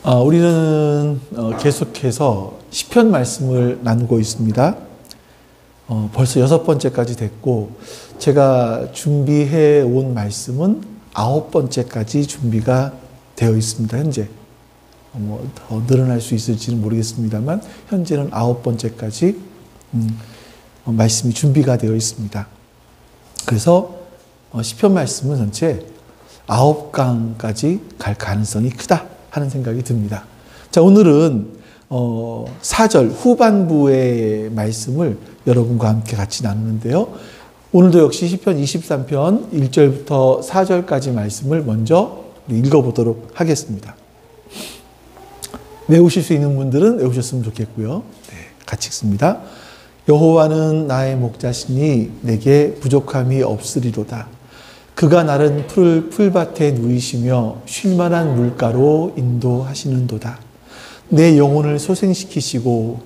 우리는 계속해서 시편 말씀을 나누고 있습니다. 벌써 6번째까지 됐고, 제가 준비해 온 말씀은 9번째까지 준비가 되어 있습니다. 현재 더 늘어날 수 있을지는 모르겠습니다만 현재는 9번째까지 말씀이 준비가 되어 있습니다. 그래서 시편 말씀은 전체 9강까지 갈 가능성이 크다 하는 생각이 듭니다. 자, 오늘은 4절 후반부의 말씀을 여러분과 함께 같이 나누는데요. 오늘도 역시 시편 23편 1절부터 4절까지 말씀을 먼저 읽어보도록 하겠습니다. 외우실 수 있는 분들은 외우셨으면 좋겠고요. 네, 같이 읽습니다. 여호와는 나의 목자시니 내게 부족함이 없으리로다. 그가 나른 푸른 풀밭에 누이시며 쉴만한 물가로 인도하시는도다. 내 영혼을 소생시키시고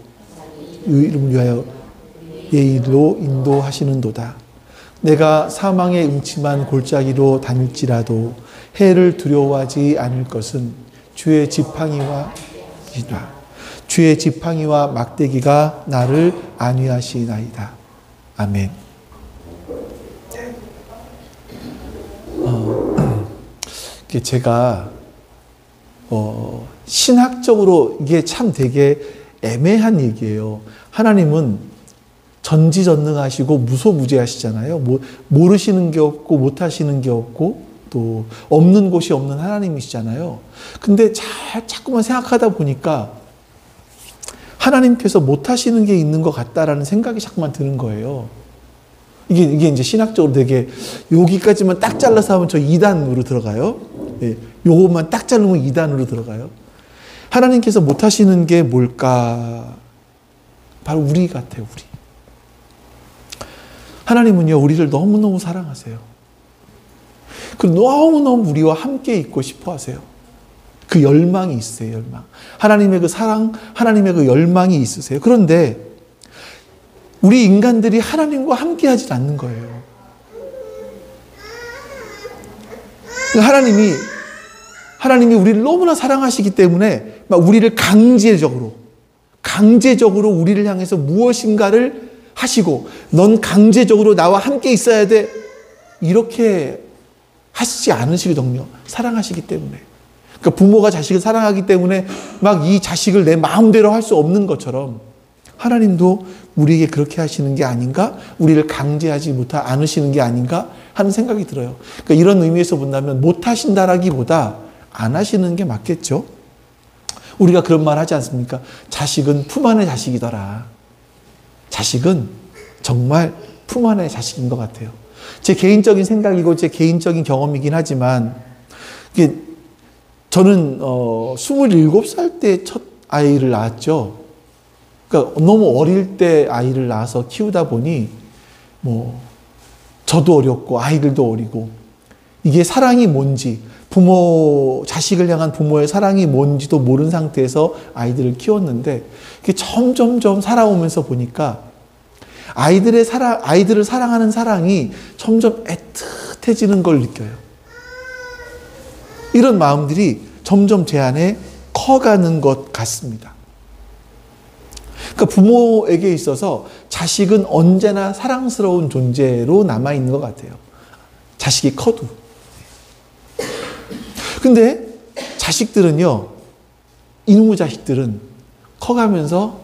의를 위하여 예의로 인도하시는도다. 내가 사망의 음침한 골짜기로 다닐지라도 해를 두려워하지 않을 것은 주의 지팡이와 막대기가 나를 안위하시나이다. 아멘. 제가 신학적으로 이게 참 되게 애매한 얘기예요. 하나님은 전지전능하시고 무소무제하시잖아요. 모르시는 게 없고 못하시는 게 없고 또 없는 곳이 없는 하나님이시잖아요. 근데 자꾸만 생각하다 보니까 하나님께서 못하시는 게 있는 것 같다라는 생각이 자꾸만 드는 거예요. 이게 이제 신학적으로 되게 여기까지만 딱 잘라서 하면 저 2단으로 들어가요. 예, 요것만 딱 자르면 2단으로 들어가요. 하나님께서 못하시는 게 뭘까? 바로 우리 같아요, 우리. 하나님은요, 우리를 너무너무 사랑하세요. 그리고 너무너무 우리와 함께 있고 싶어 하세요. 그 열망이 있으세요, 열망. 하나님의 그 사랑, 하나님의 그 열망이 있으세요. 그런데 우리 인간들이 하나님과 함께 하지 않는 거예요. 하나님이 우리를 너무나 사랑하시기 때문에 막 우리를 강제적으로 우리를 향해서 무엇인가를 하시고 넌 강제적으로 나와 함께 있어야 돼. 이렇게 하시지 않으시거든요. 사랑하시기 때문에. 그러니까 부모가 자식을 사랑하기 때문에 막 이 자식을 내 마음대로 할 수 없는 것처럼 하나님도 우리에게 그렇게 하시는 게 아닌가? 우리를 강제하지 않으시는 게 아닌가? 하는 생각이 들어요. 그러니까 이런 의미에서 본다면 못하신다라기보다 안 하시는 게 맞겠죠? 우리가 그런 말 하지 않습니까? 자식은 품 안의 자식이더라. 자식은 정말 품 안의 자식인 것 같아요. 제 개인적인 생각이고 제 개인적인 경험이긴 하지만 저는 27살 때 첫 아이를 낳았죠. 그러니까 너무 어릴 때 아이를 낳아서 키우다 보니 저도 어렸고 아이들도 어리고 이게 사랑이 뭔지 자식을 향한 부모의 사랑이 뭔지도 모르는 상태에서 아이들을 키웠는데 이게 점점점 살아오면서 보니까 아이들을 사랑하는 사랑이 점점 애틋해지는 걸 느껴요. 이런 마음들이 점점 제 안에 커가는 것 같습니다. 그러니까 부모에게 있어서 자식은 언제나 사랑스러운 존재로 남아있는 것 같아요. 자식이 커도. 근데 자식들은요, 이놈의 자식들은 커가면서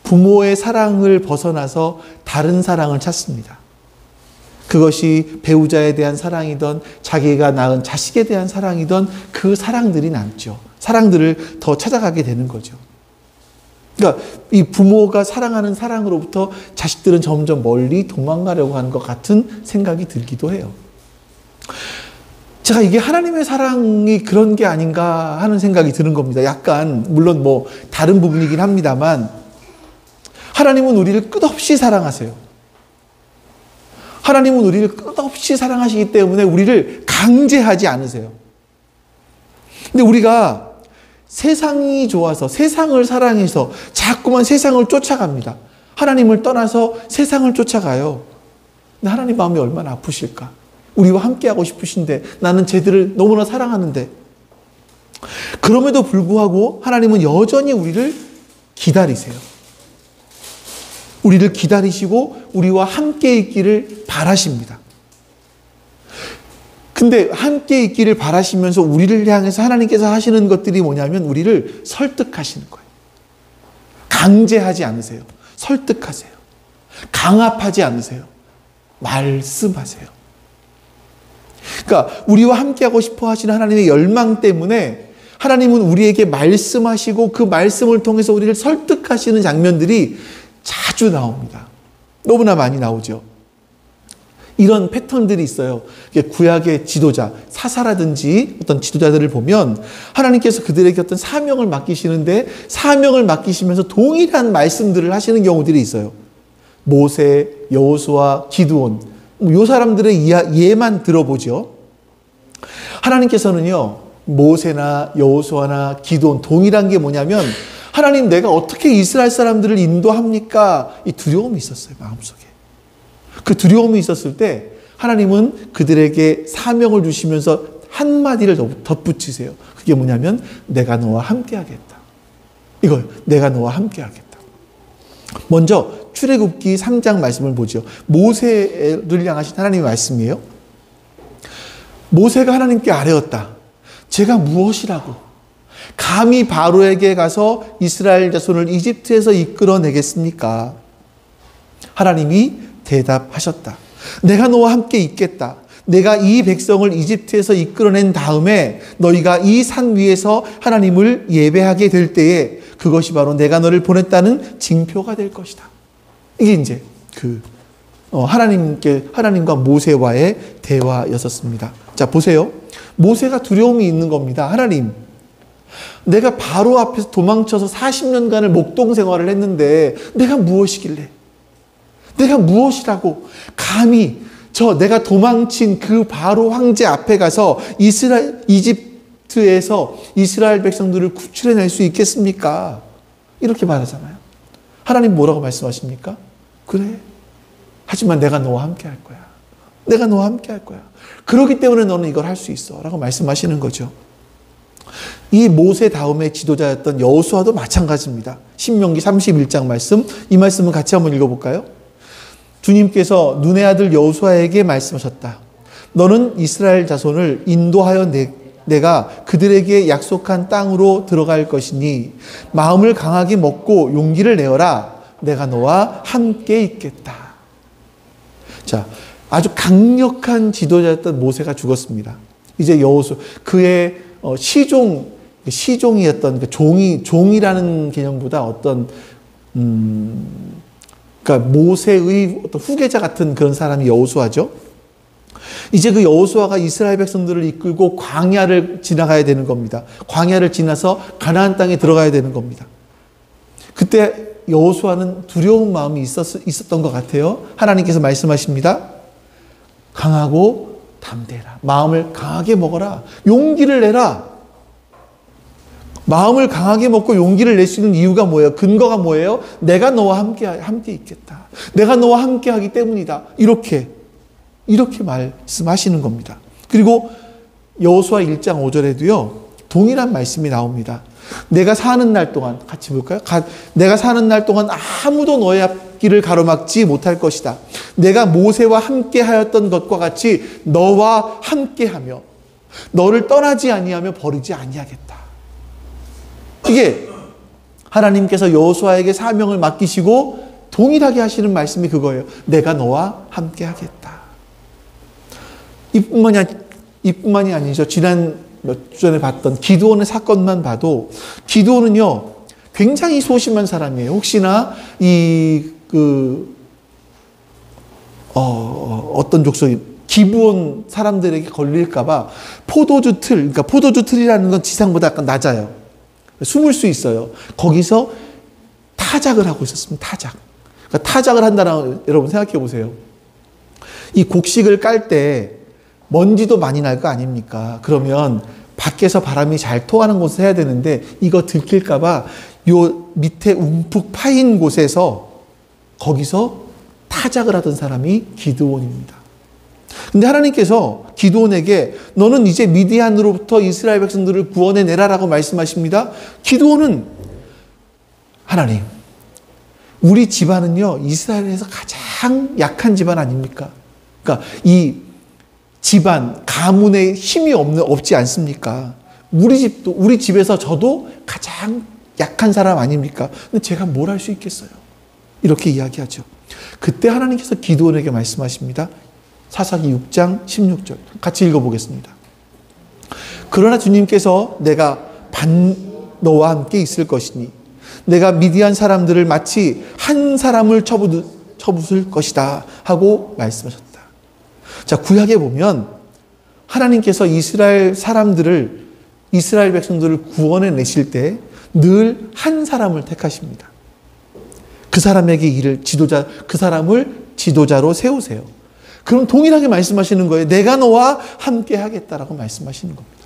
부모의 사랑을 벗어나서 다른 사랑을 찾습니다. 그것이 배우자에 대한 사랑이든 자기가 낳은 자식에 대한 사랑이든 그 사랑들이 남죠. 사랑들을 더 찾아가게 되는 거죠. 그러니까 이 부모가 사랑하는 사랑으로부터 자식들은 점점 멀리 도망가려고 하는 것 같은 생각이 들기도 해요. 제가 이게 하나님의 사랑이 그런 게 아닌가 하는 생각이 드는 겁니다. 약간 물론 다른 부분이긴 합니다만 하나님은 우리를 끝없이 사랑하세요. 하나님은 우리를 끝없이 사랑하시기 때문에 우리를 강제하지 않으세요. 근데 우리가 세상이 좋아서 세상을 사랑해서 자꾸만 세상을 쫓아갑니다. 하나님을 떠나서 세상을 쫓아가요. 근데 하나님 마음이 얼마나 아프실까? 우리와 함께하고 싶으신데 나는 쟤들을 너무나 사랑하는데 그럼에도 불구하고 하나님은 여전히 우리를 기다리세요. 우리를 기다리시고 우리와 함께 있기를 바라십니다. 근데 함께 있기를 바라시면서 우리를 향해서 하나님께서 하시는 것들이 뭐냐면 우리를 설득하시는 거예요. 강제하지 않으세요. 설득하세요. 강압하지 않으세요. 말씀하세요. 그러니까 우리와 함께하고 싶어 하시는 하나님의 열망 때문에 하나님은 우리에게 말씀하시고 그 말씀을 통해서 우리를 설득하시는 장면들이 자주 나옵니다. 너무나 많이 나오죠. 이런 패턴들이 있어요. 구약의 지도자, 사사라든지 어떤 지도자들을 보면 하나님께서 그들에게 어떤 사명을 맡기시는데 사명을 맡기시면서 동일한 말씀들을 하시는 경우들이 있어요. 모세, 여호수아, 기드온, 이 사람들의 예만 들어보죠. 하나님께서는요, 모세나 여호수아나 기드온 동일한 게 뭐냐면 하나님 내가 어떻게 이스라엘 사람들을 인도합니까? 이 두려움이 있었어요. 마음속에. 그 두려움이 있었을 때 하나님은 그들에게 사명을 주시면서 한마디를 덧붙이세요. 그게 뭐냐면 내가 너와 함께 하겠다. 이거요. 내가 너와 함께 하겠다. 먼저 출애굽기 3장 말씀을 보죠. 모세를 향하신 하나님의 말씀이에요. 모세가 하나님께 아뢰었다. 제가 무엇이라고 감히 바로에게 가서 이스라엘 자손을 이집트에서 이끌어내겠습니까? 하나님이 대답하셨다. 내가 너와 함께 있겠다. 내가 이 백성을 이집트에서 이끌어낸 다음에 너희가 이 산 위에서 하나님을 예배하게 될 때에 그것이 바로 내가 너를 보냈다는 징표가 될 것이다. 이게 이제 하나님과 모세와의 대화였었습니다. 자, 보세요. 모세가 두려움이 있는 겁니다. 하나님, 내가 바로 앞에서 도망쳐서 40년간을 목동 생활을 했는데 내가 무엇이길래? 내가 무엇이라고 감히 내가 도망친 그 바로 황제 앞에 가서 이집트에서 이스라엘 백성들을 구출해낼 수 있겠습니까? 이렇게 말하잖아요. 하나님 뭐라고 말씀하십니까? 그래. 하지만 내가 너와 함께 할 거야. 내가 너와 함께 할 거야. 그렇기 때문에 너는 이걸 할 수 있어. 라고 말씀하시는 거죠. 이 모세 다음의 지도자였던 여호수아도 마찬가지입니다. 신명기 31장 말씀, 이 말씀은 같이 한번 읽어볼까요? 주님께서 눈의 아들 여호수아에게 말씀하셨다. 너는 이스라엘 자손을 인도하여 내가 그들에게 약속한 땅으로 들어갈 것이니 마음을 강하게 먹고 용기를 내어라. 내가 너와 함께 있겠다. 자, 아주 강력한 모세가 죽었습니다. 이제 여호수 그의 시종이었던 그 종이라는 개념보다 어떤 그러니까 모세의 어떤 후계자 같은 그런 사람이 여호수아죠. 이제 그 여호수아가 이스라엘 백성들을 이끌고 광야를 지나가야 되는 겁니다. 광야를 지나서 가나안 땅에 들어가야 되는 겁니다. 그때 여호수아는 두려운 마음이 있었던 것 같아요. 하나님께서 말씀하십니다. 강하고 담대해라. 마음을 강하게 먹어라. 용기를 내라. 마음을 강하게 먹고 용기를 낼 수 있는 이유가 뭐예요? 근거가 뭐예요? 내가 너와 함께 있겠다. 내가 너와 함께 하기 때문이다. 이렇게 말씀하시는 겁니다. 그리고 여호수아 1장 5절에도요. 동일한 말씀이 나옵니다. 내가 사는 날 동안 같이 볼까요? 내가 사는 날 동안 아무도 너의 앞길을 가로막지 못할 것이다. 내가 모세와 함께 하였던 것과 같이 너와 함께 하며 너를 떠나지 아니하며 버리지 아니하겠다. 이게 하나님께서 여호수아에게 사명을 맡기시고 동일하게 하시는 말씀이 그거예요. 내가 너와 함께 하겠다. 이뿐만이 아니죠. 지난 몇 주 전에 봤던 기드온의 사건만 봐도 기드온은요 굉장히 소심한 사람이에요. 혹시나 어떤 족속이 기브온 사람들에게 걸릴까봐 포도주 틀이라는 건 지상보다 약간 낮아요. 숨을 수 있어요. 거기서 타작을 하고 있었습니다. 그러니까 타작을 한다는 여러분 생각해 보세요. 이 곡식을 깔 때 먼지도 많이 날 거 아닙니까? 그러면 밖에서 바람이 잘 통하는 곳에 해야 되는데 이거 들킬까봐 요 밑에 움푹 파인 곳에서 거기서 타작을 하던 사람이 기드온입니다. 근데 하나님께서 기드온에게 너는 이제 미디안으로부터 이스라엘 백성들을 구원해내라라고 말씀하십니다. 기드온은 하나님, 우리 집안은요, 이스라엘에서 가장 약한 집안 아닙니까? 그러니까 이 집안, 가문에 힘이 없지 않습니까? 우리 집에서 저도 가장 약한 사람 아닙니까? 근데 제가 뭘 할 수 있겠어요? 이렇게 이야기하죠. 그때 하나님께서 기드온에게 말씀하십니다. 사사기 6장 16절. 같이 읽어보겠습니다. 그러나 주님께서 내가 너와 함께 있을 것이니 내가 미디안 사람들을 마치 한 사람을 쳐부술 것이다 하고 말씀하셨다. 자, 구약에 보면 하나님께서 이스라엘 백성들을 구원해 내실 때 늘 한 사람을 택하십니다. 그 사람에게 그 사람을 지도자로 세우세요. 그럼 동일하게 말씀하시는 거예요. 내가 너와 함께 하겠다라고 말씀하시는 겁니다.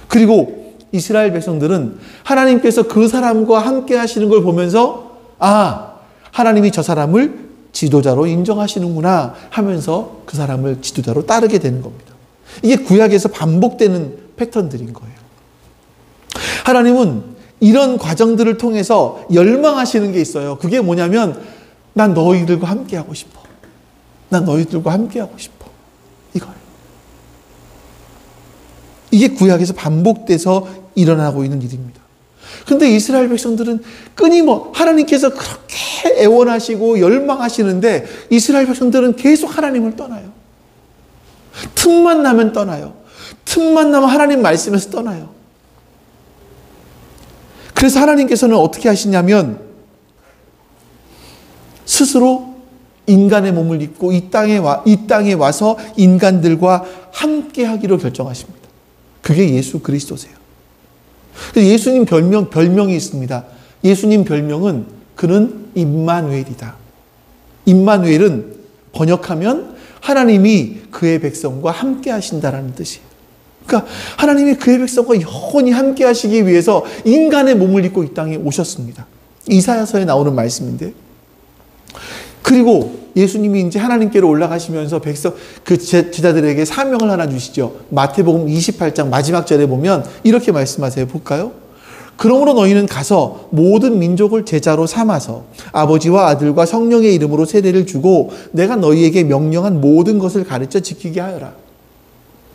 그리고 이스라엘 백성들은 하나님께서 그 사람과 함께 하시는 걸 보면서 하나님이 저 사람을 지도자로 인정하시는구나 하면서 그 사람을 지도자로 따르게 되는 겁니다. 이게 구약에서 반복되는 패턴들인 거예요. 하나님은 이런 과정들을 통해서 열망하시는 게 있어요. 그게 뭐냐면 난 너희들과 함께 하고 싶어. 난 너희들과 함께 하고 싶어. 이거예요. 이게 구약에서 반복돼서 일어나고 있는 일입니다. 그런데 이스라엘 백성들은 하나님께서 그렇게 애원하시고 열망하시는데 이스라엘 백성들은 계속 하나님을 떠나요. 틈만 나면 떠나요. 틈만 나면 하나님 말씀에서 떠나요. 그래서 하나님께서는 어떻게 하시냐면 스스로 인간의 몸을 입고 이 땅에 와서 인간들과 함께 하기로 결정하십니다. 그게 예수 그리스도세요. 예수님 별명이 있습니다. 예수님 별명은 그는 임마누엘이다. 임마누엘은 번역하면 하나님이 그의 백성과 함께 하신다라는 뜻이에요. 그러니까 하나님이 그의 백성과 영원히 함께 하시기 위해서 인간의 몸을 입고 이 땅에 오셨습니다. 이사야서에 나오는 말씀인데, 그리고 예수님이 이제 하나님께로 올라가시면서 제자들에게 사명을 하나 주시죠. 마태복음 28장 마지막 절에 보면 이렇게 말씀하세요. 볼까요? 그러므로 너희는 가서 모든 민족을 제자로 삼아서 아버지와 아들과 성령의 이름으로 세례를 주고 내가 너희에게 명령한 모든 것을 가르쳐 지키게 하여라.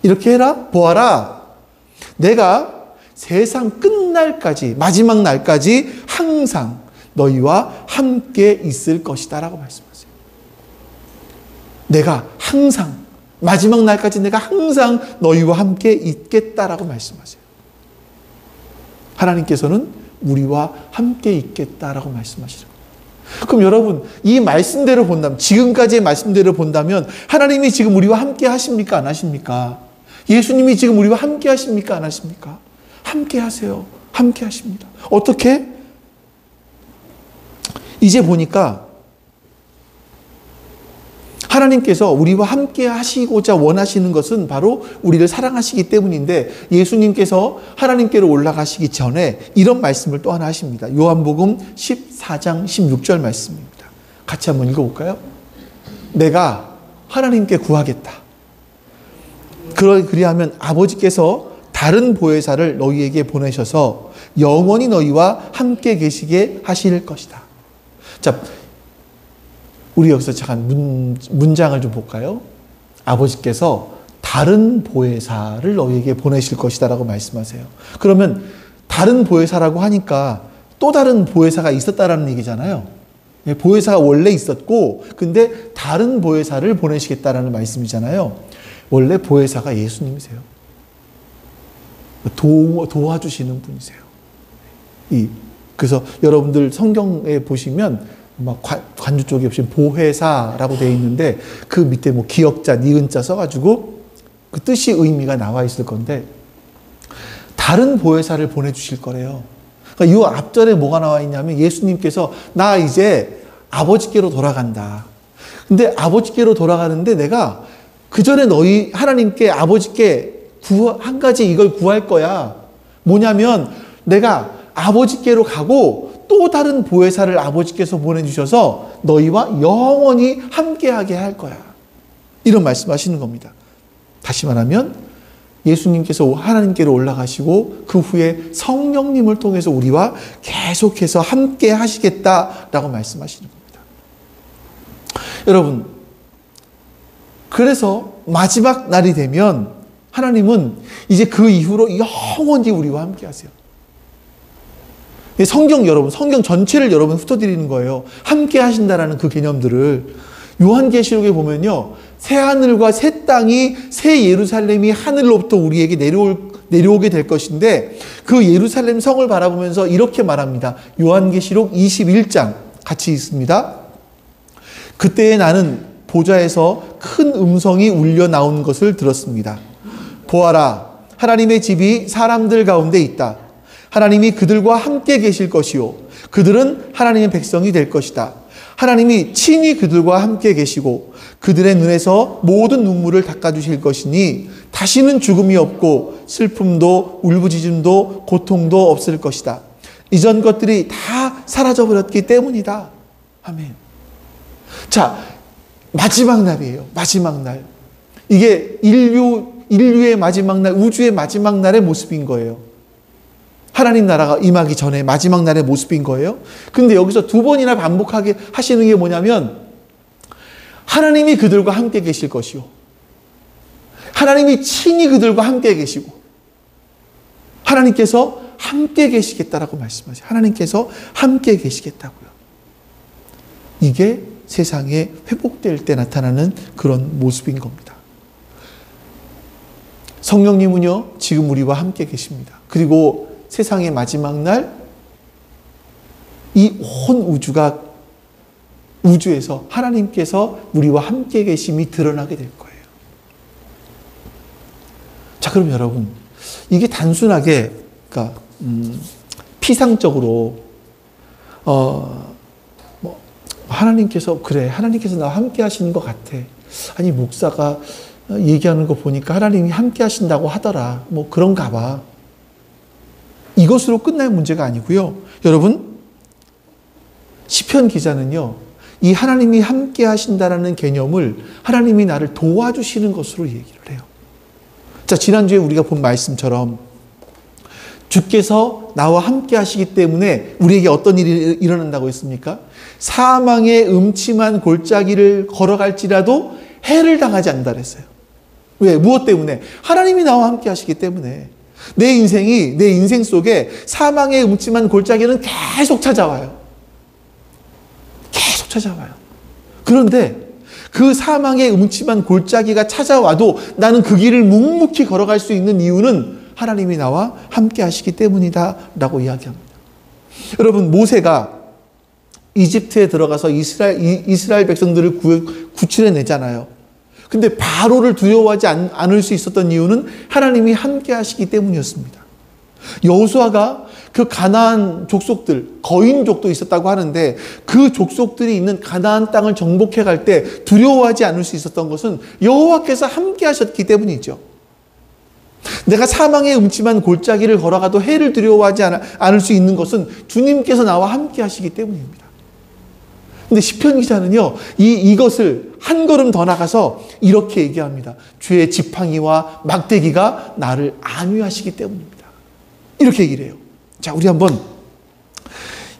이렇게 해라. 보아라. 내가 세상 끝날까지, 마지막 날까지 항상 너희와 함께 있을 것이다 라고 말씀하세요. 내가 항상, 마지막 날까지 내가 항상 너희와 함께 있겠다라고 말씀하세요. 하나님께서는 우리와 함께 있겠다라고 말씀하시죠. 그럼 여러분, 이 말씀대로 본다면, 지금까지의 말씀대로 본다면 하나님이 지금 우리와 함께 하십니까? 안 하십니까? 예수님이 지금 우리와 함께 하십니까? 안 하십니까? 함께 하세요. 함께 하십니다. 어떻게? 이제 보니까 하나님께서 우리와 함께 하시고자 원하시는 것은 바로 우리를 사랑하시기 때문인데, 예수님께서 하나님께로 올라가시기 전에 이런 말씀을 또 하나 하십니다. 요한복음 14장 16절 말씀입니다. 같이 한번 읽어볼까요? 내가 하나님께 구하겠다. 그리하면 아버지께서 다른 보혜사를 너희에게 보내셔서 영원히 너희와 함께 계시게 하실 것이다. 자, 우리 여기서 잠깐 문장을 좀 볼까요? 아버지께서 다른 보혜사를 너희에게 보내실 것이다라고 말씀하세요. 그러면 다른 보혜사라고 하니까 또 다른 보혜사가 있었다라는 얘기잖아요. 보혜사가 원래 있었고 근데 다른 보혜사를 보내시겠다라는 말씀이잖아요. 원래 보혜사가 예수님이세요. 도와주시는 분이세요. 그래서 여러분들 성경에 보시면 막 관주 쪽에 보시면 보혜사라고 되어 있는데 그 밑에 뭐 기역자, 니은자 써가지고 그 뜻이 의미가 나와 있을 건데 다른 보혜사를 보내주실 거래요. 그러니까 이 앞절에 뭐가 나와 있냐면 예수님께서 나 이제 아버지께로 돌아간다. 근데 아버지께로 돌아가는데 내가 그 전에 너희 하나님께 아버지께 한 가지 이걸 구할 거야. 뭐냐면 내가 아버지께로 가고 또 다른 보혜사를 아버지께서 보내주셔서 너희와 영원히 함께하게 할 거야. 이런 말씀하시는 겁니다. 다시 말하면 예수님께서 하나님께로 올라가시고 그 후에 성령님을 통해서 우리와 계속해서 함께 하시겠다라고 말씀하시는 겁니다. 여러분, 그래서 마지막 날이 되면 하나님은 이제 그 이후로 영원히 우리와 함께 하세요. 성경 전체를 여러분 훑어드리는 거예요. 함께 하신다라는 그 개념들을. 요한계시록에 보면요, 새 하늘과 새 땅이, 새 예루살렘이 하늘로부터 우리에게 내려오게 될 것인데, 그 예루살렘 성을 바라보면서 이렇게 말합니다. 요한계시록 21장 같이 있습니다. 그때에 나는 보좌에서 큰 음성이 울려 나온 것을 들었습니다. 보아라, 하나님의 집이 사람들 가운데 있다. 하나님이 그들과 함께 계실 것이요, 그들은 하나님의 백성이 될 것이다. 하나님이 친히 그들과 함께 계시고 그들의 눈에서 모든 눈물을 닦아주실 것이니 다시는 죽음이 없고 슬픔도 울부짖음도 고통도 없을 것이다. 이전 것들이 다 사라져버렸기 때문이다. 아멘. 자, 마지막 날이에요. 마지막 날. 이게 인류의 마지막 날, 우주의 마지막 날의 모습인 거예요. 하나님 나라가 임하기 전에 마지막 날의 모습인 거예요. 근데 여기서 두 번이나 반복하게 하시는 게 뭐냐면, 하나님이 그들과 함께 계실 것이요, 하나님이 친히 그들과 함께 계시고, 하나님께서 함께 계시겠다라고 말씀하세요. 하나님께서 함께 계시겠다고요. 이게 세상에 회복될 때 나타나는 그런 모습인 겁니다. 성령님은요, 지금 우리와 함께 계십니다. 그리고 세상의 마지막 날, 이 온 우주에서 하나님께서 우리와 함께 계심이 드러나게 될 거예요. 자, 그럼 여러분, 이게 단순하게, 그러니까 피상적으로 하나님께서 나와 함께 하시는 것 같아. 아니, 목사가 얘기하는 거 보니까 하나님이 함께 하신다고 하더라. 뭐 그런가 봐. 이것으로 끝날 문제가 아니고요. 여러분, 시편 기자는요, 이 하나님이 함께 하신다라는 개념을 하나님이 나를 도와주시는 것으로 얘기를 해요. 자, 지난주에 우리가 본 말씀처럼 주께서 나와 함께 하시기 때문에 우리에게 어떤 일이 일어난다고 했습니까? 사망의 음침한 골짜기를 걸어갈지라도 해를 당하지 않는다 그랬어요. 왜? 무엇 때문에? 하나님이 나와 함께 하시기 때문에. 내 인생 속에 사망의 음침한 골짜기는 계속 찾아와요. 계속 찾아와요. 그런데 그 사망의 음침한 골짜기가 찾아와도 나는 그 길을 묵묵히 걸어갈 수 있는 이유는 하나님이 나와 함께 하시기 때문이다 라고 이야기합니다. 여러분, 모세가 이집트에 들어가서 이스라엘 백성들을 구출해내잖아요. 근데 바로를 두려워하지 않을 수 있었던 이유는 하나님이 함께 하시기 때문이었습니다. 여호수아가 그 가나안 족속들, 거인족도 있었다고 하는데 그 족속들이 있는 가나안 땅을 정복해 갈 때 두려워하지 않을 수 있었던 것은 여호와께서 함께 하셨기 때문이죠. 내가 사망의 음침한 골짜기를 걸어가도 해를 두려워하지 않을 수 있는 것은 주님께서 나와 함께 하시기 때문입니다. 근데 시편 기자는요, 이것을 한 걸음 더 나가서 이렇게 얘기합니다. 주의 지팡이와 막대기가 나를 안위하시기 때문입니다. 이렇게 얘기를 해요. 자, 우리 한번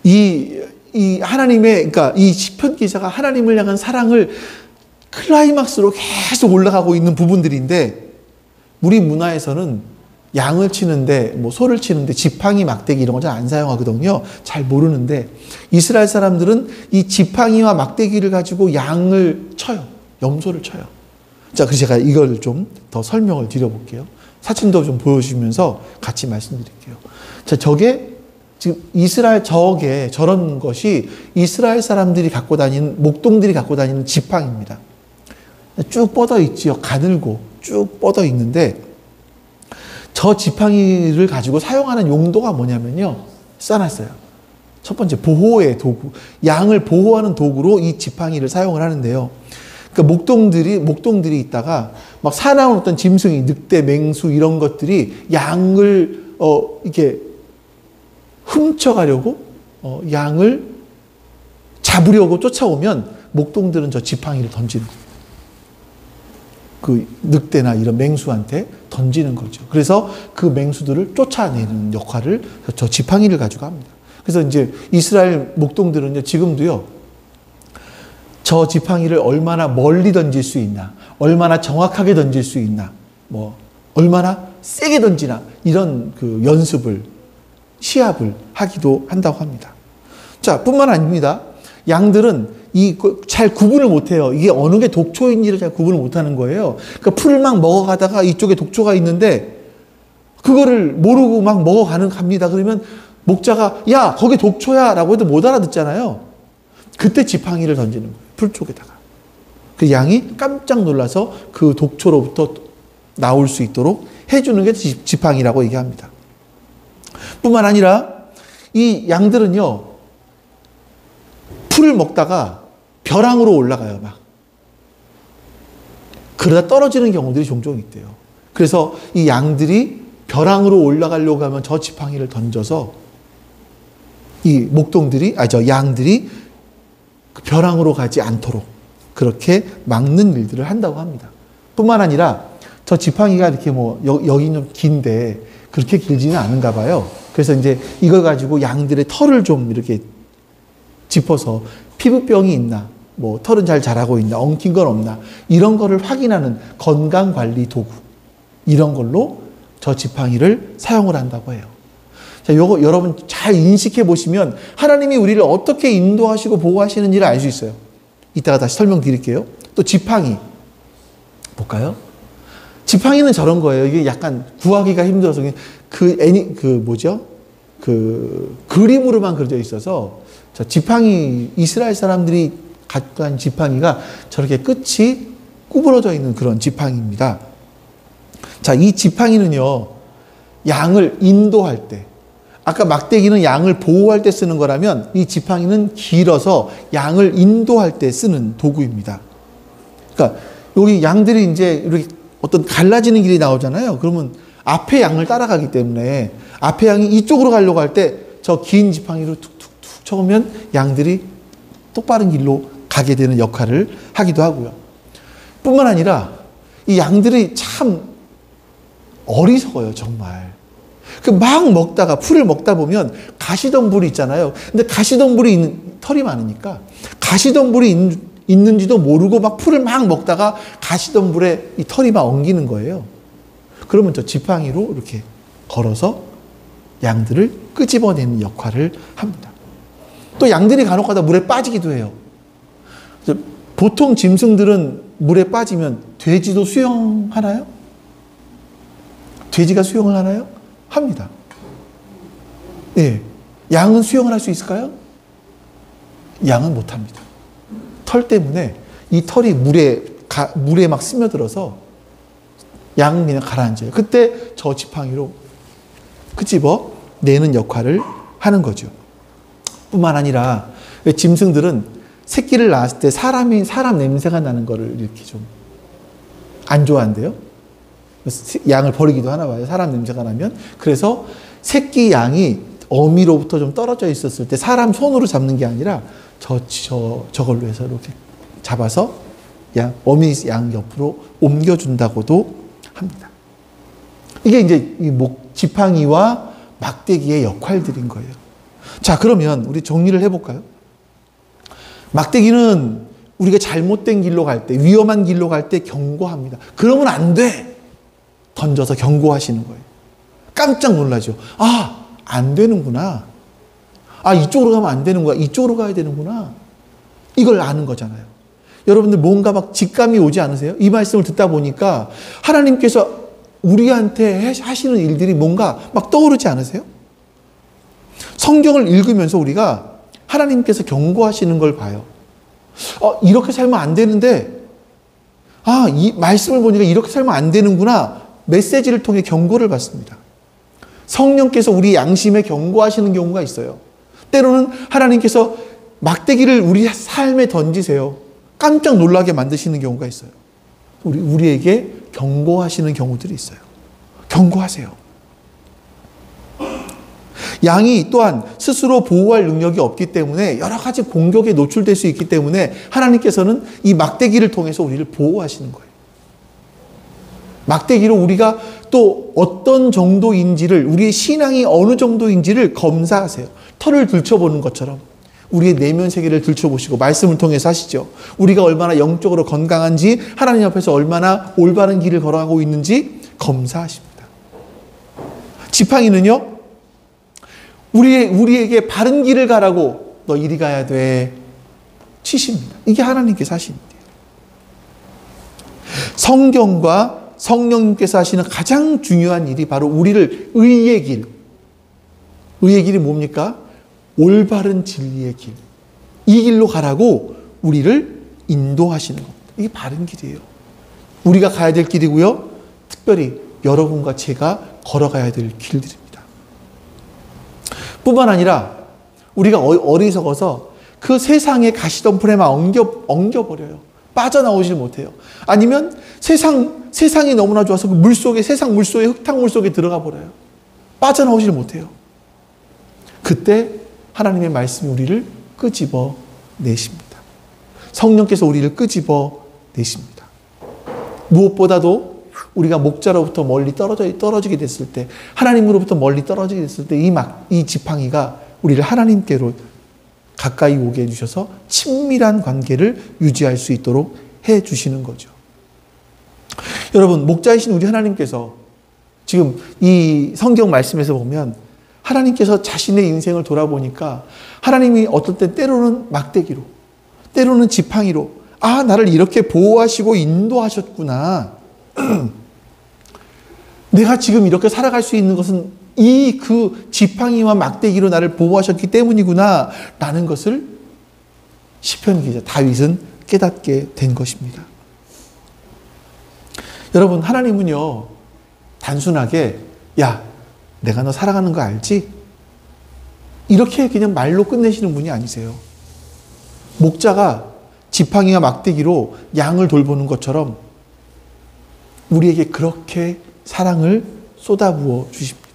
이 그러니까 이 시편 기자가 하나님을 향한 사랑을 클라이막스로 계속 올라가고 있는 부분들인데, 우리 문화에서는 양을 치는데, 소를 치는데 지팡이, 막대기 이런 거 잘 안 사용하거든요. 잘 모르는데, 이스라엘 사람들은 이 지팡이와 막대기를 가지고 양을 쳐요. 염소를 쳐요. 자, 그래서 제가 이걸 좀 더 설명을 드려볼게요. 사진도 좀 보여주시면서 같이 말씀드릴게요. 자, 저런 것이 이스라엘 사람들이 갖고 다니는, 목동들이 갖고 다니는 지팡이입니다. 쭉 뻗어 있지요. 가늘고 쭉 뻗어 있는데, 저 지팡이를 가지고 사용하는 용도가 뭐냐면요, 써놨어요. 첫 번째, 보호의 도구, 양을 보호하는 도구로 이 지팡이를 사용을 하는데요. 그러니까 목동들이 있다가 막 사나운 어떤 짐승이, 늑대, 맹수 이런 것들이 양을 이렇게 훔쳐가려고, 양을 잡으려고 쫓아오면 목동들은 저 지팡이를 던지는 겁니다. 그 늑대나 이런 맹수한테 던지는 거죠. 그래서 그 맹수들을 쫓아내는 역할을 저 지팡이를 가지고 합니다. 그래서 이제 이스라엘 목동들은요, 지금도요, 저 지팡이를 얼마나 멀리 던질 수 있나, 얼마나 정확하게 던질 수 있나, 뭐, 얼마나 세게 던지나, 이런 그 연습을, 시합을 하기도 한다고 합니다. 자, 뿐만 아닙니다. 양들은 잘 구분을 못해요. 이게 어느 게 독초인지를 잘 구분을 못하는 거예요. 그러니까 풀을 막 먹어가다가 이쪽에 독초가 있는데 그거를 모르고 막 갑니다. 그러면 목자가 야 거기 독초야 라고 해도 못 알아듣잖아요. 그때 지팡이를 던지는 거예요. 풀 쪽에다가. 그 양이 깜짝 놀라서 그 독초로부터 나올 수 있도록 해주는 게 지팡이라고 얘기합니다. 뿐만 아니라 이 양들은요, 풀을 먹다가 벼랑으로 올라가요, 막. 그러다 떨어지는 경우들이 종종 있대요. 그래서 이 양들이 벼랑으로 올라가려고 하면 저 지팡이를 던져서 이 양들이 그 벼랑으로 가지 않도록 그렇게 막는 일들을 한다고 합니다. 뿐만 아니라 저 지팡이가 이렇게 여기 좀 긴데 그렇게 길지는 않은가 봐요. 그래서 이제 이걸 가지고 양들의 털을 좀 이렇게 짚어서 피부병이 있나, 뭐 털은 잘 자라고 있나, 엉킨 건 없나, 이런 거를 확인하는 건강관리 도구, 이런 걸로 저 지팡이를 사용을 한다고 해요. 자, 요거 여러분 잘 인식해 보시면 하나님이 우리를 어떻게 인도하시고 보호하시는지를 알 수 있어요. 이따가 다시 설명드릴게요. 또 지팡이 볼까요? 지팡이는 저런 거예요. 이게 약간 구하기가 힘들어서 그림으로만 그려져 있어서 저 지팡이, 이스라엘 사람들이 갖고 간 지팡이가 저렇게 끝이 구부러져 있는 그런 지팡이입니다. 자, 이 지팡이는요, 양을 인도할 때, 아까 막대기는 양을 보호할 때 쓰는 거라면 이 지팡이는 길어서 양을 인도할 때 쓰는 도구입니다. 그러니까 여기 양들이 이제 이렇게 어떤 갈라지는 길이 나오잖아요. 그러면 앞에 양을 따라가기 때문에 앞에 양이 이쪽으로 가려고 할 때 저 긴 지팡이로 툭툭툭 쳐오면 양들이 똑바른 길로 가게 되는 역할을 하기도 하고요. 뿐만 아니라 이 양들이 참 어리석어요, 정말. 막 먹다가, 풀을 먹다 보면 가시덤불이 있잖아요. 근데 가시덤불이 털이 많으니까 가시덤불이 있는지도 모르고 막 풀을 막 먹다가 가시덤불에 이 털이 막 엉기는 거예요. 그러면 저 지팡이로 이렇게 걸어서 양들을 끄집어내는 역할을 합니다. 또 양들이 간혹 가다 물에 빠지기도 해요. 보통 짐승들은 물에 빠지면 돼지도 수영하나요? 돼지가 수영을 하나요? 합니다. 예. 양은 수영을 할 수 있을까요? 양은 못합니다. 털 때문에 이 털이 물에 막 스며들어서 양은 그냥 가라앉아요. 그때 저 지팡이로 끄집어 내는 역할을 하는 거죠. 뿐만 아니라 짐승들은 새끼를 낳았을 때 사람 냄새가 나는 거를 이렇게 좀 안 좋아한대요. 양을 버리기도 하나 봐요. 사람 냄새가 나면. 그래서 새끼 양이 어미로부터 좀 떨어져 있었을 때 사람 손으로 잡는 게 아니라 저걸로 해서 이렇게 잡아서 어미 양 옆으로 옮겨준다고도 합니다. 이게 이제 지팡이와 막대기의 역할들인 거예요. 자, 그러면 우리 정리를 해볼까요? 막대기는 우리가 잘못된 길로 갈 때, 위험한 길로 갈 때 경고합니다. 그러면 안 돼! 던져서 경고하시는 거예요. 깜짝 놀라죠. 아, 안 되는구나. 아, 이쪽으로 가면 안 되는구나. 이쪽으로 가야 되는구나. 이걸 아는 거잖아요. 여러분들 뭔가 막 직감이 오지 않으세요? 이 말씀을 듣다 보니까 하나님께서 우리한테 하시는 일들이 뭔가 막 떠오르지 않으세요? 성경을 읽으면서 우리가 하나님께서 경고하시는 걸 봐요. 이렇게 살면 안 되는데, 이 말씀을 보니까 이렇게 살면 안 되는구나. 메시지를 통해 경고를 받습니다. 성령께서 우리 양심에 경고하시는 경우가 있어요. 때로는 하나님께서 막대기를 우리 삶에 던지세요. 깜짝 놀라게 만드시는 경우가 있어요. 우리에게 경고하시는 경우들이 있어요. 경고하세요. 양이 또한 스스로 보호할 능력이 없기 때문에 여러 가지 공격에 노출될 수 있기 때문에 하나님께서는 이 막대기를 통해서 우리를 보호하시는 거예요. 막대기로 우리가 또 어떤 정도인지를, 우리의 신앙이 어느 정도인지를 검사하세요. 털을 들춰보는 것처럼 우리의 내면 세계를 들춰보시고 말씀을 통해서 하시죠. 우리가 얼마나 영적으로 건강한지, 하나님 앞에서 얼마나 올바른 길을 걸어가고 있는지 검사하십니다. 지팡이는요, 우리에게 바른 길을 가라고 너 이리 가야 돼 치십니다. 이게 하나님께서 하시는 일이에요. 성경과 성령님께서 하시는 가장 중요한 일이 바로 우리를 의의 길. 의의 길이 뭡니까? 올바른 진리의 길. 이 길로 가라고 우리를 인도하시는 겁니다. 이게 바른 길이에요. 우리가 가야 될 길이고요. 특별히 여러분과 제가 걸어가야 될 길들입니다. 뿐만 아니라 우리가 어리석어서 그 세상의 가시덤불에만 엉겨버려요. 빠져나오질 못해요. 아니면 세상이 너무나 좋아서 그 물속에, 세상 물속에, 흙탕물 속에 들어가 버려요. 빠져나오질 못해요. 그때 하나님의 말씀이 우리를 끄집어 내십니다. 성령께서 우리를 끄집어 내십니다. 무엇보다도 우리가 목자로부터 멀리 떨어지게 됐을 때, 하나님으로부터 멀리 떨어지게 됐을 때 이 지팡이가 우리를 하나님께로 가까이 오게 해주셔서 친밀한 관계를 유지할 수 있도록 해주시는 거죠. 여러분, 목자이신 우리 하나님께서 지금 이 성경 말씀에서 보면 하나님께서 자신의 인생을 돌아보니까 하나님이 어떨 때 때로는 막대기로, 때로는 지팡이로, 아, 나를 이렇게 보호하시고 인도하셨구나. 내가 지금 이렇게 살아갈 수 있는 것은 그 지팡이와 막대기로 나를 보호하셨기 때문이구나 라는 것을 시편 기자 다윗은 깨닫게 된 것입니다. 여러분, 하나님은요, 단순하게 야, 내가 너 사랑하는 거 알지? 이렇게 그냥 말로 끝내시는 분이 아니세요. 목자가 지팡이와 막대기로 양을 돌보는 것처럼 우리에게 그렇게 사랑을 쏟아부어 주십니다.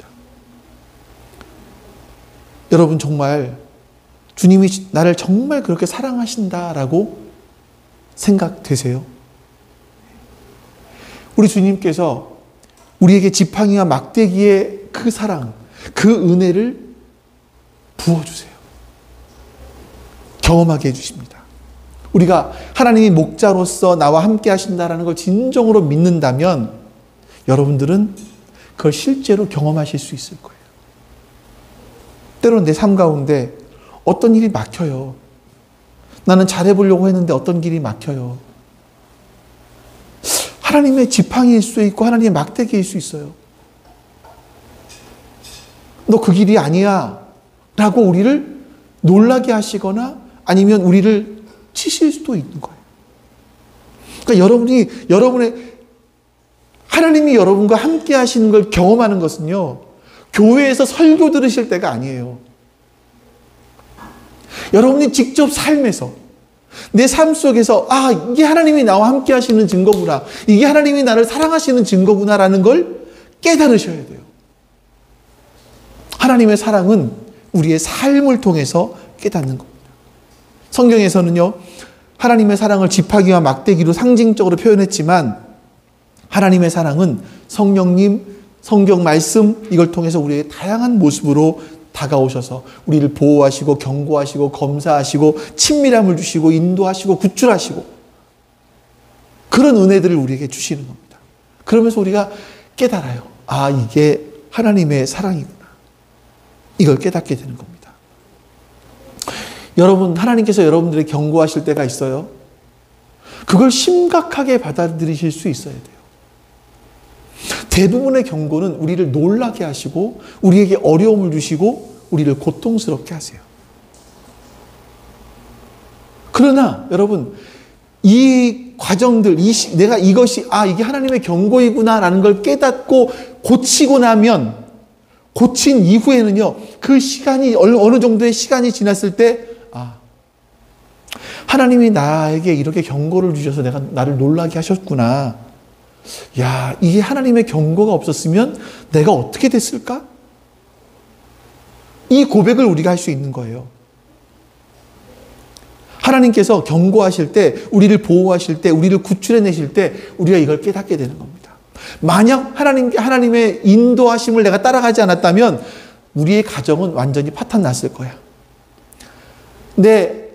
여러분, 정말 주님이 나를 정말 그렇게 사랑하신다라고 생각되세요? 우리 주님께서 우리에게 지팡이와 막대기의 그 사랑, 그 은혜를 부어주세요. 경험하게 해주십니다. 우리가 하나님이 목자로서 나와 함께 하신다라는 걸 진정으로 믿는다면 여러분들은 그걸 실제로 경험하실 수 있을 거예요. 때로는 내 삶 가운데 어떤 일이 막혀요. 나는 잘해보려고 했는데 어떤 길이 막혀요. 하나님의 지팡이일 수 있고 하나님의 막대기일 수 있어요. 너 그 길이 아니야 라고 우리를 놀라게 하시거나 아니면 우리를 치실 수도 있는 거예요. 그러니까 하나님이 여러분과 함께 하시는 걸 경험하는 것은요, 교회에서 설교 들으실 때가 아니에요. 여러분이 직접 삶에서, 내 삶 속에서, 아, 이게 하나님이 나와 함께 하시는 증거구나. 이게 하나님이 나를 사랑하시는 증거구나라는 걸 깨달으셔야 돼요. 하나님의 사랑은 우리의 삶을 통해서 깨닫는 겁니다. 성경에서는요, 하나님의 사랑을 지팡이와 막대기로 상징적으로 표현했지만 하나님의 사랑은 성령님, 성경 말씀, 이걸 통해서 우리의 다양한 모습으로 다가오셔서 우리를 보호하시고 경고하시고 검사하시고 친밀함을 주시고 인도하시고 구출하시고 그런 은혜들을 우리에게 주시는 겁니다. 그러면서 우리가 깨달아요. 아, 이게 하나님의 사랑이구나. 이걸 깨닫게 되는 겁니다. 여러분, 하나님께서 여러분들에게 경고하실 때가 있어요. 그걸 심각하게 받아들이실 수 있어야 돼요. 대부분의 경고는 우리를 놀라게 하시고 우리에게 어려움을 주시고 우리를 고통스럽게 하세요. 그러나 여러분, 이 과정들, 내가 이것이 이게 하나님의 경고이구나라는 걸 깨닫고 고치고 나면, 고친 이후에는요, 그 시간이 어느 정도의 시간이 지났을 때 하나님이 나에게 이렇게 경고를 주셔서 나를 놀라게 하셨구나. 야, 이게 하나님의 경고가 없었으면 내가 어떻게 됐을까? 이 고백을 우리가 할 수 있는 거예요. 하나님께서 경고하실 때, 우리를 보호하실 때, 우리를 구출해내실 때 우리가 이걸 깨닫게 되는 겁니다. 만약 하나님의 인도하심을 내가 따라가지 않았다면 우리의 가정은 완전히 파탄 났을 거야. 내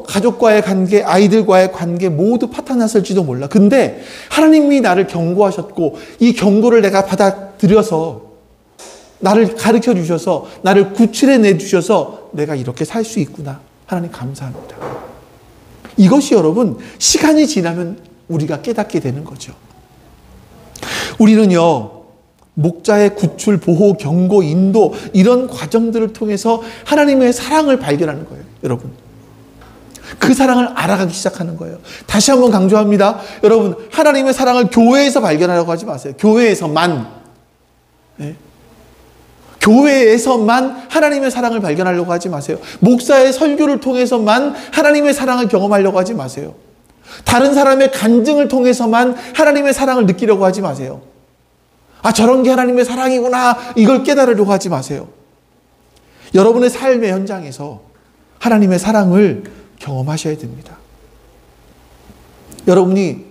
가족과의 관계, 아이들과의 관계 모두 파탄 났을지도 몰라. 근데 하나님이 나를 경고하셨고 이 경고를 내가 받아들여서 나를 가르쳐 주셔서 나를 구출해 내 주셔서 내가 이렇게 살 수 있구나. 하나님 감사합니다. 이것이 여러분 시간이 지나면 우리가 깨닫게 되는 거죠. 우리는요 목자의 구출, 보호, 경고, 인도 이런 과정들을 통해서 하나님의 사랑을 발견하는 거예요. 여러분 그 사랑을 알아가기 시작하는 거예요. 다시 한번 강조합니다. 여러분 하나님의 사랑을 교회에서 발견하려고 하지 마세요. 교회에서만 네? 교회에서만 하나님의 사랑을 발견하려고 하지 마세요. 목사의 설교를 통해서만 하나님의 사랑을 경험하려고 하지 마세요. 다른 사람의 간증을 통해서만 하나님의 사랑을 느끼려고 하지 마세요. 아, 저런 게 하나님의 사랑이구나 이걸 깨달으려고 하지 마세요. 여러분의 삶의 현장에서 하나님의 사랑을 경험하셔야 됩니다. 여러분이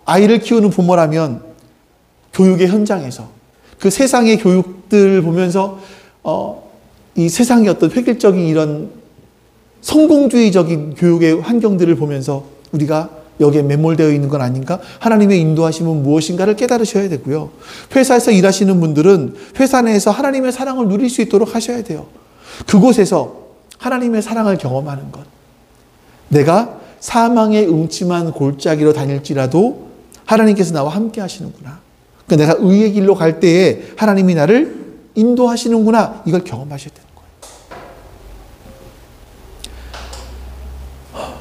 아이를 키우는 부모라면 교육의 현장에서 그 세상의 교육들 보면서 이 세상의 어떤 획일적인 이런 성공주의적인 교육의 환경들을 보면서 우리가 여기에 매몰되어 있는 건 아닌가? 하나님의 인도하심은 무엇인가를 깨달으셔야 되고요. 회사에서 일하시는 분들은 회사 내에서 하나님의 사랑을 누릴 수 있도록 하셔야 돼요. 그곳에서 하나님의 사랑을 경험하는 것. 내가 사망의 음침한 골짜기로 다닐지라도 하나님께서 나와 함께 하시는구나. 그러니까 내가 의의 길로 갈 때에 하나님이 나를 인도하시는구나. 이걸 경험하셔야 되는 거예요.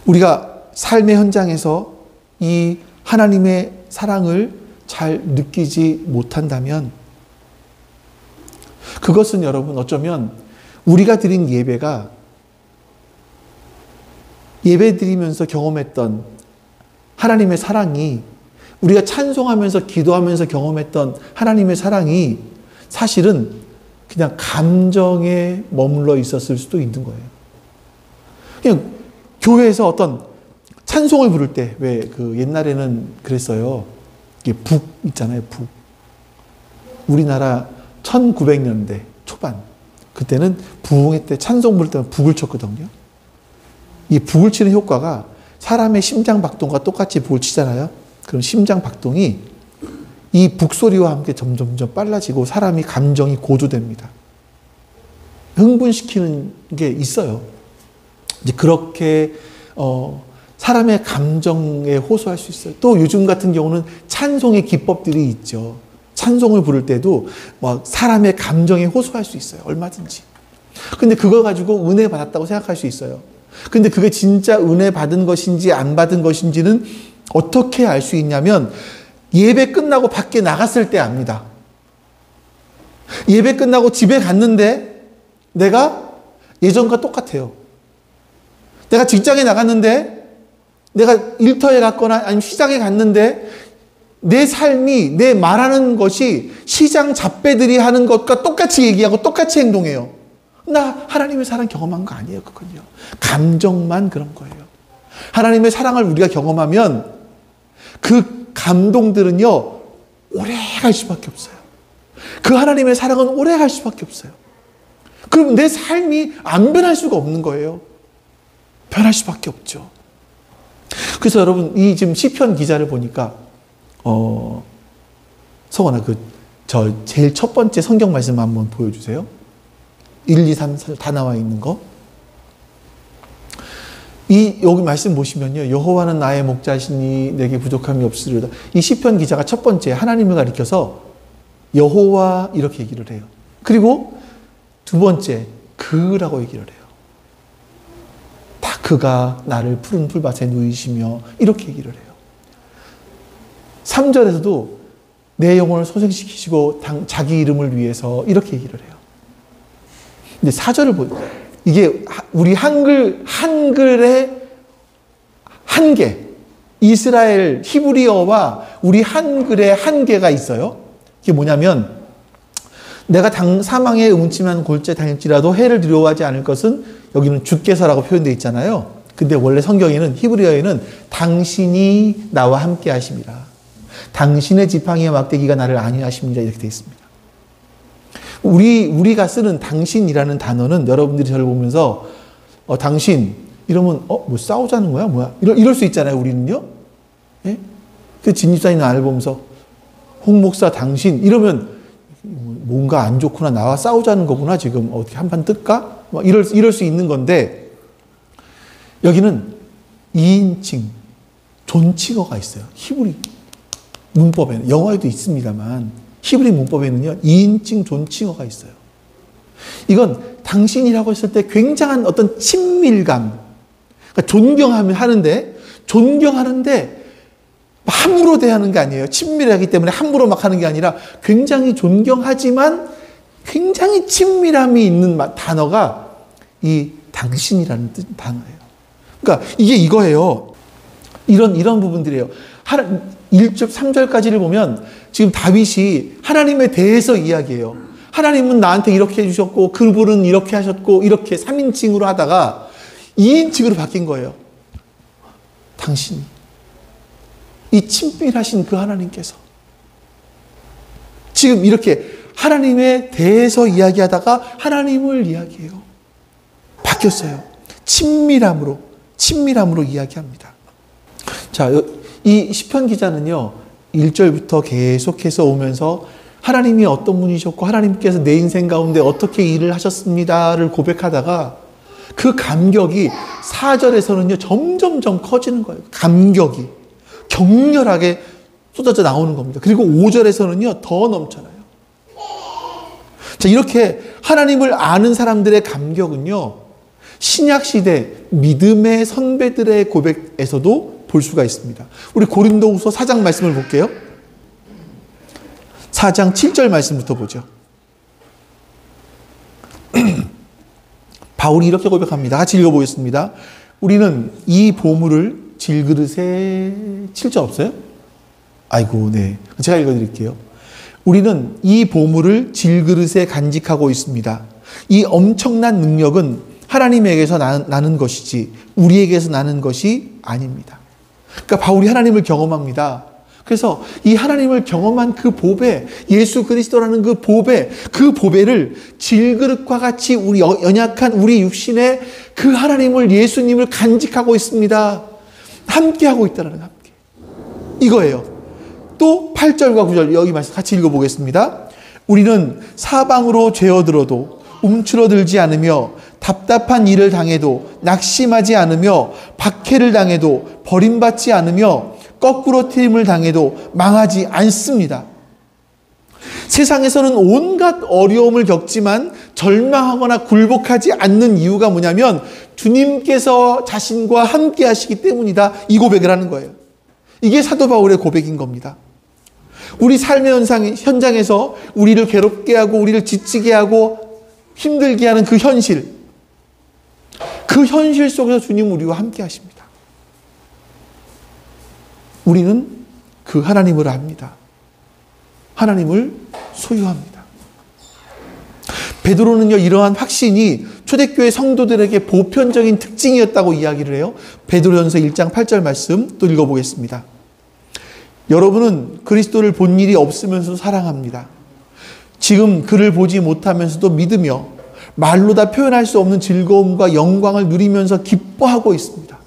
우리가 삶의 현장에서 이 하나님의 사랑을 잘 느끼지 못한다면 그것은 여러분 어쩌면 우리가 드린 예배가 예배 드리면서 경험했던 하나님의 사랑이 우리가 찬송하면서 기도하면서 경험했던 하나님의 사랑이 사실은 그냥 감정에 머물러 있었을 수도 있는 거예요. 그냥 교회에서 어떤 찬송을 부를 때 왜 그 옛날에는 그랬어요. 이게 북 있잖아요. 북. 우리나라 1900년대 초반 그때는 부흥회 때 찬송 부를 때는 북을 쳤거든요. 이 북을 치는 효과가 사람의 심장 박동과 똑같이 북을 치잖아요. 그럼 심장 박동이 이 북소리와 함께 점점점 빨라지고 사람이 감정이 고조됩니다. 흥분시키는 게 있어요. 이제 그렇게 사람의 감정에 호소할 수 있어요. 또 요즘 같은 경우는 찬송의 기법들이 있죠. 찬송을 부를 때도 막 사람의 감정에 호소할 수 있어요. 얼마든지. 근데 그걸 가지고 은혜 받았다고 생각할 수 있어요. 근데 그게 진짜 은혜 받은 것인지 안 받은 것인지는 어떻게 알 수 있냐면 예배 끝나고 밖에 나갔을 때 압니다. 예배 끝나고 집에 갔는데 내가 예전과 똑같아요. 내가 직장에 나갔는데 내가 일터에 갔거나 아니면 시장에 갔는데 내 삶이 내 말하는 것이 시장 잡배들이 하는 것과 똑같이 얘기하고 똑같이 행동해요. 나 하나님의 사랑 경험한 거 아니에요. 그건요. 감정만 그런 거예요. 하나님의 사랑을 우리가 경험하면 그 감동들은요 오래 갈 수밖에 없어요. 그 하나님의 사랑은 오래 갈 수밖에 없어요. 그럼 내 삶이 안 변할 수가 없는 거예요. 변할 수밖에 없죠. 그래서 여러분 이 지금 시편 기자를 보니까 성원아 저 제일 첫 번째 성경 말씀 한번 보여주세요. 1, 2, 3 다 나와 있는 거. 여기 말씀 보시면요. 여호와는 나의 목자시니 내게 부족함이 없으리로다. 이 시편 기자가 첫 번째 하나님을 가리켜서 여호와 이렇게 얘기를 해요. 그리고 두 번째 그라고 얘기를 해요. 다 그가 나를 푸른 풀밭에 누이시며 이렇게 얘기를 해요. 3절에서도 내 영혼을 소생시키시고 자기 이름을 위해서 이렇게 얘기를 해요. 근데 4절을 보세요. 이게 우리 한글의 한계, 이스라엘 히브리어와 우리 한글의 한계가 있어요. 이게 뭐냐면 내가 사망의 음침한 골짜기에 다닐지라도 해를 두려워하지 않을 것은 여기는 주께서라고 표현되어 있잖아요. 근데 원래 성경에는 히브리어에는 당신이 나와 함께 하심이라. 당신의 지팡이와 막대기가 나를 안위하십니다. 이렇게 되어 있습니다. 우리가 쓰는 당신이라는 단어는 여러분들이 저를 보면서 당신 이러면 뭐 싸우자는 거야? 뭐야? 이럴 수 있잖아요. 우리는요. 예? 그 진입사님 나를 보면서 홍 목사 당신 이러면 뭔가 안 좋구나. 나와 싸우자는 거구나. 지금 어떻게 한판 뜰까? 이럴 수 있는 건데 여기는 2인칭 존칭어가 있어요. 히브리 문법에는 영어에도 있습니다만 히브리 문법에는요 2인칭 존칭어가 있어요. 이건 당신이라고 했을 때 굉장한 어떤 친밀감, 그러니까 존경하는데 함부로 대하는 게 아니에요. 친밀하기 때문에 함부로 막 하는 게 아니라 굉장히 존경하지만 굉장히 친밀함이 있는 단어가 이 당신이라는 단어예요. 그러니까 이게 이거예요. 이런 부분들이에요. 1절, 3절까지를 보면 지금 다윗이 하나님에 대해서 이야기해요. 하나님은 나한테 이렇게 해주셨고 그분은 이렇게 하셨고 이렇게 3인칭으로 하다가 2인칭으로 바뀐 거예요. 당신이. 이 친밀하신 그 하나님께서 지금 이렇게 하나님에 대해서 이야기하다가 하나님을 이야기해요. 바뀌었어요. 친밀함으로 이야기합니다. 자, 이 시편 기자는요 1절부터 계속해서 오면서 하나님이 어떤 분이셨고 하나님께서 내 인생 가운데 어떻게 일을 하셨습니다를 고백하다가 그 감격이 4절에서는요 점점점 커지는 거예요. 감격이 격렬하게 쏟아져 나오는 겁니다. 그리고 5절에서는요 더 넘쳐나요. 자, 이렇게 하나님을 아는 사람들의 감격은요 신약시대 믿음의 선배들의 고백에서도 볼 수가 있습니다. 우리 고린도후서 4장 말씀을 볼게요. 4장 7절 말씀부터 보죠. 바울이 이렇게 고백합니다. 같이 읽어보겠습니다. 우리는 이 보물을 질그릇에 7절 없어요? 아이고, 네. 제가 읽어드릴게요. 우리는 이 보물을 질그릇에 간직하고 있습니다. 이 엄청난 능력은 하나님에게서 나는 것이지 우리에게서 나는 것이 아닙니다. 그러니까 바울이 하나님을 경험합니다. 그래서 이 하나님을 경험한 그 보배, 예수 그리스도라는 그 보배를 질그릇과 같이 우리 연약한 우리 육신에 그 하나님을 예수님을 간직하고 있습니다. 함께하고 있다는 함께. 이거예요. 또 8절과 9절 여기 말씀 같이 읽어보겠습니다. 우리는 사방으로 죄어들어도 움츠러들지 않으며 답답한 일을 당해도 낙심하지 않으며 박해를 당해도 버림받지 않으며 거꾸로 트임을 당해도 망하지 않습니다. 세상에서는 온갖 어려움을 겪지만 절망하거나 굴복하지 않는 이유가 뭐냐면 주님께서 자신과 함께 하시기 때문이다. 이 고백을 하는 거예요. 이게 사도 바울의 고백인 겁니다. 우리 삶의 현장에서 우리를 괴롭게 하고 우리를 지치게 하고 힘들게 하는 그 현실 속에서 주님 우리와 함께 하십니다. 우리는 그 하나님을 압니다. 하나님을 소유합니다. 베드로는요 이러한 확신이 초대교회 성도들에게 보편적인 특징이었다고 이야기를 해요. 베드로전서 1장 8절 말씀 또 읽어보겠습니다. 여러분은 그리스도를 본 일이 없으면서도 사랑합니다. 지금 그를 보지 못하면서도 믿으며 말로 다 표현할 수 없는 즐거움과 영광을 누리면서 기뻐하고 있습니다.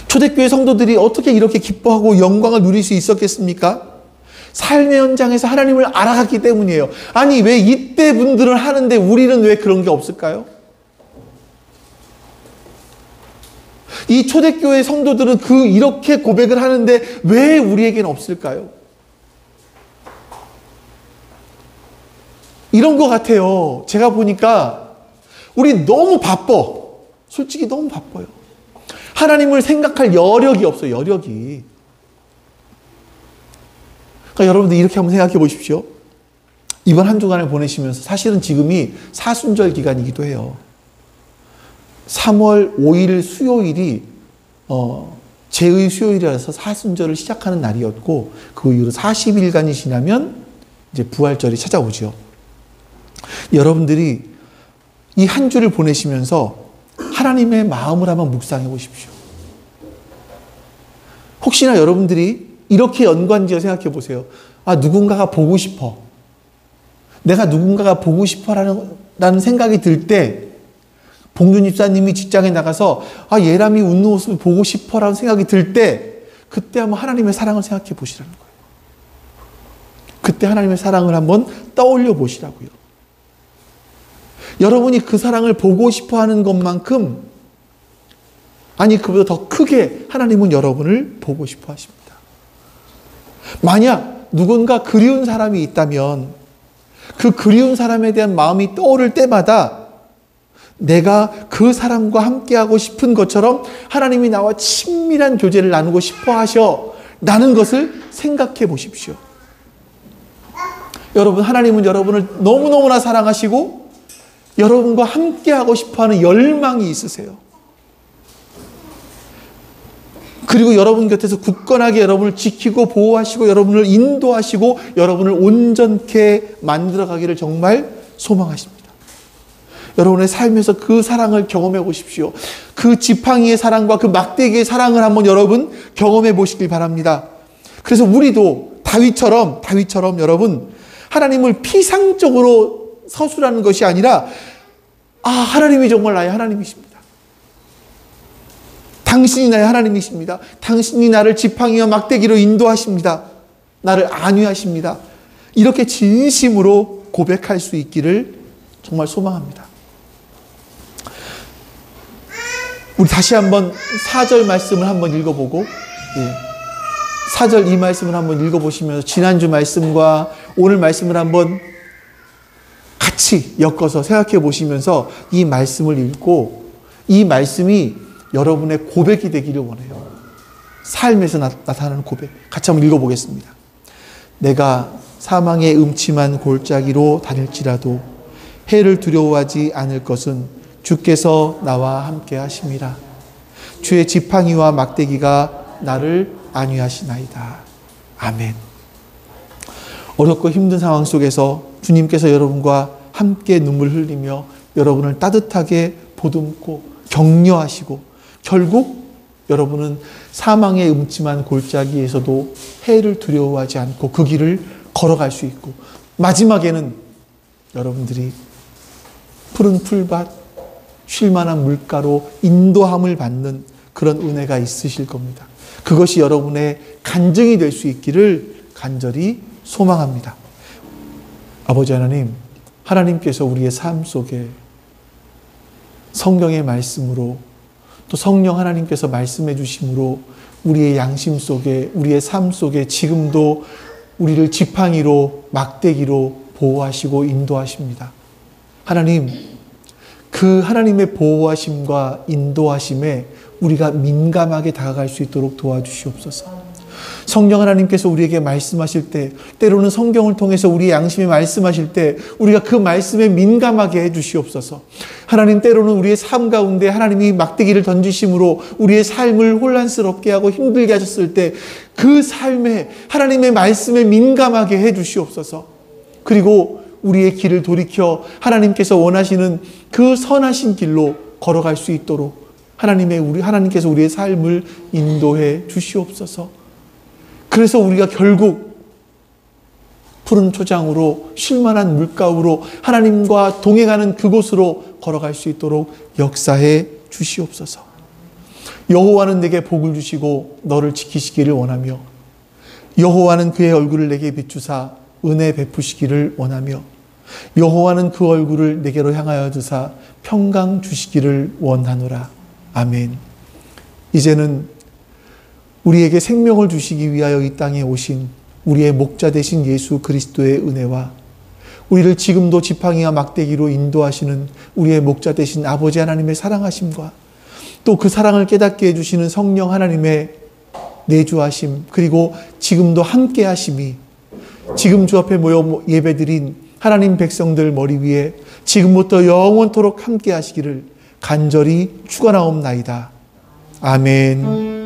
초대교회 성도들이 어떻게 이렇게 기뻐하고 영광을 누릴 수 있었겠습니까? 삶의 현장에서 하나님을 알아갔기 때문이에요. 아니 왜 이때 분들은 하는데 우리는 왜 그런 게 없을까요? 이 초대교회 성도들은 이렇게 고백을 하는데 왜 우리에게는 없을까요? 이런 것 같아요. 제가 보니까 우리 너무 바빠. 솔직히 너무 바빠요. 하나님을 생각할 여력이 없어요. 여력이. 그러니까 여러분들 이렇게 한번 생각해 보십시오. 이번 한 주간을 보내시면서 사실은 지금이 사순절 기간이기도 해요. 3월 5일 수요일이 제의 수요일이라서 사순절을 시작하는 날이었고 그 이후로 40일간이 지나면 이제 부활절이 찾아오죠. 여러분들이 이 한 주를 보내시면서 하나님의 마음을 한번 묵상해 보십시오. 혹시나 여러분들이 이렇게 연관지어 생각해 보세요. 아, 누군가가 보고 싶어. 내가 누군가가 보고 싶어 라는 생각이 들 때, 봉준 집사님이 직장에 나가서 아, 예람이 웃는 모습을 보고 싶어 라는 생각이 들 때, 그때 한번 하나님의 사랑을 생각해 보시라는 거예요. 그때 하나님의 사랑을 한번 떠올려 보시라고요. 여러분이 그 사랑을 보고 싶어 하는 것만큼, 아니 그보다 더 크게 하나님은 여러분을 보고 싶어 하십니다. 만약 누군가 그리운 사람이 있다면 그 그리운 사람에 대한 마음이 떠오를 때마다 내가 그 사람과 함께하고 싶은 것처럼 하나님이 나와 친밀한 교제를 나누고 싶어 하셔라는 것을 생각해 보십시오. 여러분, 하나님은 여러분을 너무너무나 사랑하시고 여러분과 함께하고 싶어하는 열망이 있으세요. 그리고 여러분 곁에서 굳건하게 여러분을 지키고 보호하시고 여러분을 인도하시고 여러분을 온전케 만들어가기를 정말 소망하십니다. 여러분의 삶에서 그 사랑을 경험해 보십시오. 그 지팡이의 사랑과 그 막대기의 사랑을 한번 여러분 경험해 보시길 바랍니다. 그래서 우리도 다윗처럼 여러분 하나님을 피상적으로 서술하는 것이 아니라 아, 하나님이 정말 나의 하나님이십니다. 당신이 나의 하나님이십니다. 당신이 나를 지팡이와 막대기로 인도하십니다. 나를 안위하십니다. 이렇게 진심으로 고백할 수 있기를 정말 소망합니다. 우리 다시 한번 4절 말씀을 한번 읽어보고 4절 이 말씀을 한번 읽어보시면서 지난주 말씀과 오늘 말씀을 한번 같이 엮어서 생각해 보시면서 이 말씀을 읽고 이 말씀이 여러분의 고백이 되기를 원해요. 삶에서 나타나는 고백. 같이 한번 읽어보겠습니다. 내가 사망의 음침한 골짜기로 다닐지라도 해를 두려워하지 않을 것은 주께서 나와 함께 하심이라. 주의 지팡이와 막대기가 나를 안위하시나이다. 아멘. 어렵고 힘든 상황 속에서 주님께서 여러분과 함께 눈물 흘리며 여러분을 따뜻하게 보듬고 격려하시고 결국 여러분은 사망의 음침한 골짜기에서도 해를 두려워하지 않고 그 길을 걸어갈 수 있고 마지막에는 여러분들이 푸른 풀밭, 쉴만한 물가로 인도함을 받는 그런 은혜가 있으실 겁니다. 그것이 여러분의 간증이 될 수 있기를 간절히 소망합니다. 아버지 하나님, 하나님께서 우리의 삶 속에 성경의 말씀으로 또 성령 하나님께서 말씀해 주심으로 우리의 양심 속에 우리의 삶 속에 지금도 우리를 지팡이로 막대기로 보호하시고 인도하십니다. 하나님, 그 하나님의 보호하심과 인도하심에 우리가 민감하게 다가갈 수 있도록 도와주시옵소서. 성령 하나님께서 우리에게 말씀하실 때 때로는 성경을 통해서 우리의 양심에 말씀하실 때 우리가 그 말씀에 민감하게 해주시옵소서. 하나님, 때로는 우리의 삶 가운데 하나님이 막대기를 던지심으로 우리의 삶을 혼란스럽게 하고 힘들게 하셨을 때 그 삶에 하나님의 말씀에 민감하게 해주시옵소서. 그리고 우리의 길을 돌이켜 하나님께서 원하시는 그 선하신 길로 걸어갈 수 있도록 하나님께서 우리의 삶을 인도해 주시옵소서. 그래서 우리가 결국 푸른 초장으로 쉴만한 물가로 하나님과 동행하는 그곳으로 걸어갈 수 있도록 역사해 주시옵소서. 여호와는 내게 복을 주시고 너를 지키시기를 원하며 여호와는 그의 얼굴을 내게 비추사 은혜 베푸시기를 원하며 여호와는 그 얼굴을 내게로 향하여 두사 평강 주시기를 원하노라. 아멘. 이제는 우리에게 생명을 주시기 위하여 이 땅에 오신 우리의 목자 되신 예수 그리스도의 은혜와 우리를 지금도 지팡이와 막대기로 인도하시는 우리의 목자 되신 아버지 하나님의 사랑하심과 또 그 사랑을 깨닫게 해주시는 성령 하나님의 내주하심 그리고 지금도 함께 하심이 지금 주 앞에 모여 예배드린 하나님 백성들 머리 위에 지금부터 영원토록 함께 하시기를 간절히 축원하옵나이다. 아멘.